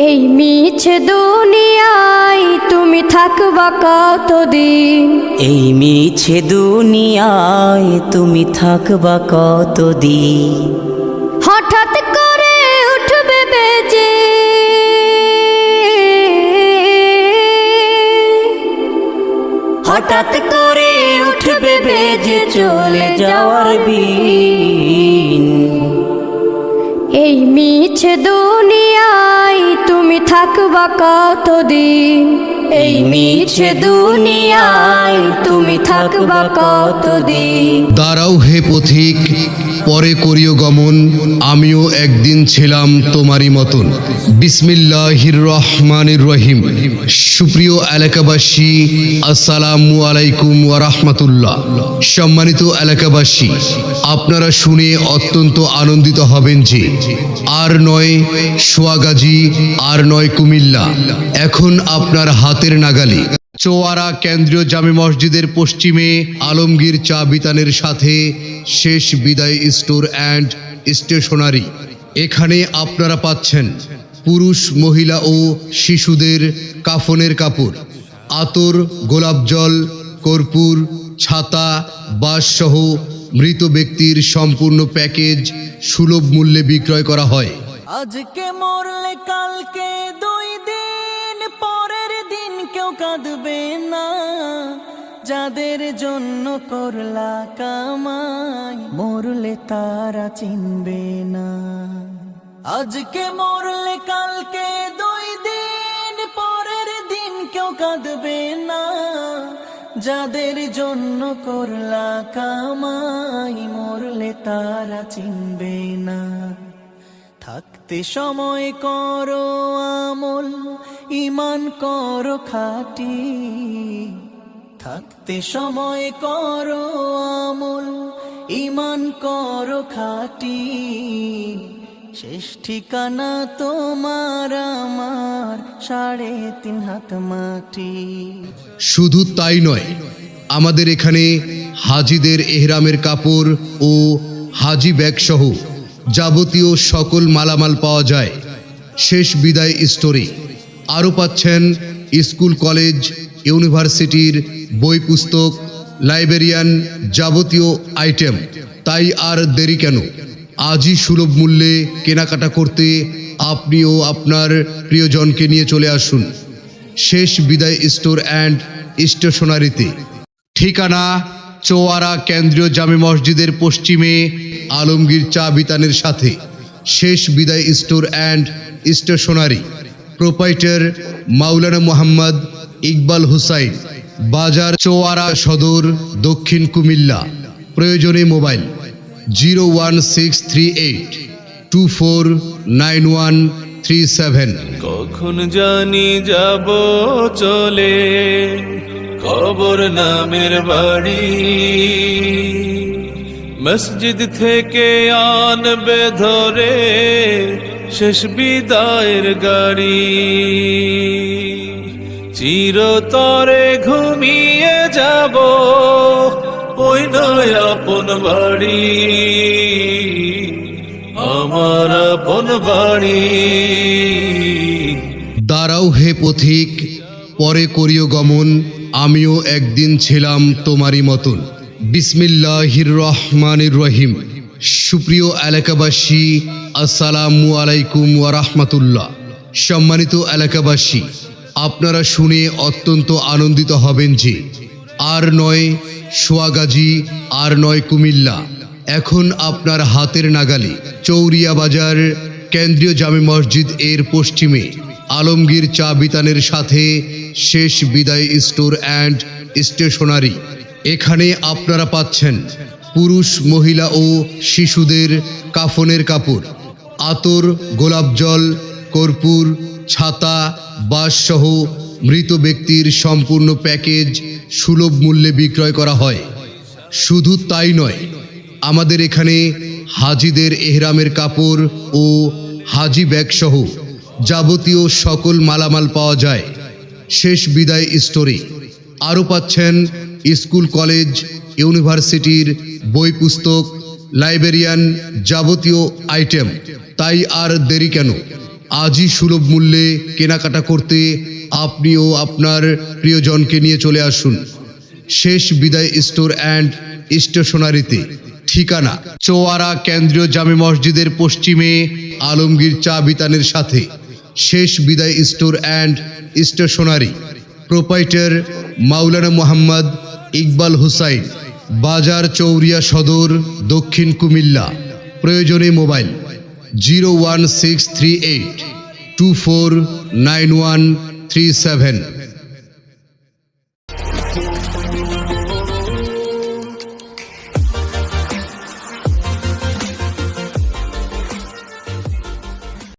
এই মিছে দুনিয়ায় তুমি থাকবা কতদিন? এই মিছে দুনিয়ায় তুমি থাকবা কতদিন? হঠাৎ করে উঠবে বেজে হঠাৎ করে উঠবে বেজে চলে যাওয়ার বিন। এই মিছে দুনিয়ায় তুমি থাকবা কতদিন? এই মিছে দুনিয়ায় তুমি থাকবা কতদিন? দাঁড়াও হে পথিক, পরে করিও গমন, আমিও একদিন ছিলাম তোমারই মতন। বিসমিল্লাহির রহমানির রহিম। সুপ্রিয় এলাকাবাসী, আসসালামু আলাইকুম ওয়া রাহমাতুল্লাহ। সম্মানিত এলাকাবাসী, আপনারা শুনে অত্যন্ত আনন্দিত হবেন যে আর নয় সোয়াগাজী, আর নয় কুমিল্লা, এখন আপনার হাতের নাগালে চোয়ারা কেন্দ্রীয় জামে মসজিদের পশ্চিমে আলমগীর চা বিতানের সাথে শেষ বিদায় স্টোর অ্যান্ড স্টেশনারি। এখানে আপনারা পাচ্ছেন পুরুষ, মহিলা ও শিশুদের কাফনের কাপড়, আতর, গোলাপ জল, কর্পূর, ছাতা, বাঁশসহ মৃত ব্যক্তির সম্পূর্ণ প্যাকেজ সুলভ মূল্যে বিক্রয় করা হয়। আজকে মরলে কালকে 2 দিন, পরের দিন কেউ কাঁদবে না। যাদের জন্য করলা কামাই, মরলে তারা চিনবে না। আজকে মরলে কালকে 2 দিন, পরের দিন কেউ কাঁদবে না। যাদের জন্য করলা কামাই, মরলে তারা চিনবে না। থাকতে সময় করো আমল, ঈমান করো খাঁটি। থাকতে সময় করো আমল, ঈমান করো খাঁটি। শেষ ঠিকানা তোমার আমার 3.5 হাত মাটি। শুধু তাই নয়, আমাদের এখানে হাজিদের এহরামের কাপড় ও হাজি ব্যাগ সহ যাবতীয় সকল মালামাল পাওয়া যায় শেষ বিদায় স্টোরে। আরও পাচ্ছেন স্কুল, কলেজ, ইউনিভার্সিটির বই, পুস্তক, লাইব্রেরিয়ান যাবতীয় আইটেম। তাই আর দেরি কেন, আজই সুলভ মূল্যে কেনাকাটা করতে আপনিও আপনার প্রিয়জনকে নিয়ে চলে আসুন শেষ বিদায় স্টোর অ্যান্ড স্টেশনারিতে। ঠিকানা চোয়ারা কেন্দ্রীয় জামে মসজিদের পশ্চিমে আলমগীর চা বিতানের সাথে শেষ বিদায় স্টোর অ্যান্ড স্টেশনারি। প্রোপাইটার মাওলানা মোহাম্মদ ইকবাল হুসাইন, বাজার চোয়ারা সদর, দক্ষিণ কুমিল্লা। প্রয়োজনে মোবাইল 01638249137। কখন জানি যাব চলে কবর নামের বাড়ি, মসজিদ থেকে আনবে ধরে শেষ বিদায়ের গাড়ি। চিরতরে ঘুমিয়ে যাব ওই নয় আপন বাড়ি, আমার আপন বাড়ি। দাঁড়াও হে পথিক, পরে করিও গমন, আমিও একদিন ছিলাম তোমারই মতন। বিসমিল্লাহির রহমানির রহিম। সুপ্রিয় এলাকাবাসী, আসসালামু আলাইকুম ওয়া রাহমাতুল্লাহ। সম্মানিত এলাকাবাসী, আপনারা শুনে অত্যন্ত আনন্দিত হবেন যে আর নয় সোয়াগাজী, আর নয় কুমিল্লা, এখন আপনার হাতের নাগালে চৌরিয়া বাজার কেন্দ্রীয় জামে মসজিদ এর পশ্চিমে আলমগীর চা বিতানের সাথে শেষ বিদায় স্টোর অ্যান্ড স্টেশনারি। এখানে আপনারা পাচ্ছেন পুরুষ, মহিলা ও শিশুদের কাফনের কাপড়, আতর, গোলাপ জল, কর্পূর, ছাতা, বাঁশসহ মৃত ব্যক্তির সম্পূর্ণ প্যাকেজ সুলভ মূল্যে বিক্রয় করা হয়। শুধু তাই নয়, আমাদের এখানে হাজিদের এহরামের কাপড় ও হাজি ব্যাগ সহ যাবতীয় সকল মালামাল পাওয়া যায় শেষ বিদায় স্টোরে। আরও পাচ্ছেন স্কুল, কলেজ, ইউনিভার্সিটির বই, পুস্তক, লাইব্রেরিয়ান যাবতীয় আইটেম। তাই আর দেরি কেন, আজই সুলভ মূল্যে কেনাকাটা করতে আপনিও আপনার প্রিয়জনকে নিয়ে চলে আসুন শেষ বিদায় স্টোর অ্যান্ড স্টেশনারিতে। ঠিকানা চোয়ারা কেন্দ্রীয় জামে মসজিদের পশ্চিমে আলমগীর চা বিতানের সাথে। শেষ বিদায় স্টোর অ্যান্ড স্টেশনারি, প্রোপাইটার মাওলানা মোহাম্মদ ইকবাল হুসাইন, বাজার চৌরিয়া সদর, দক্ষিণ কুমিল্লা। প্রয়োজনে মোবাইল 01638 249137।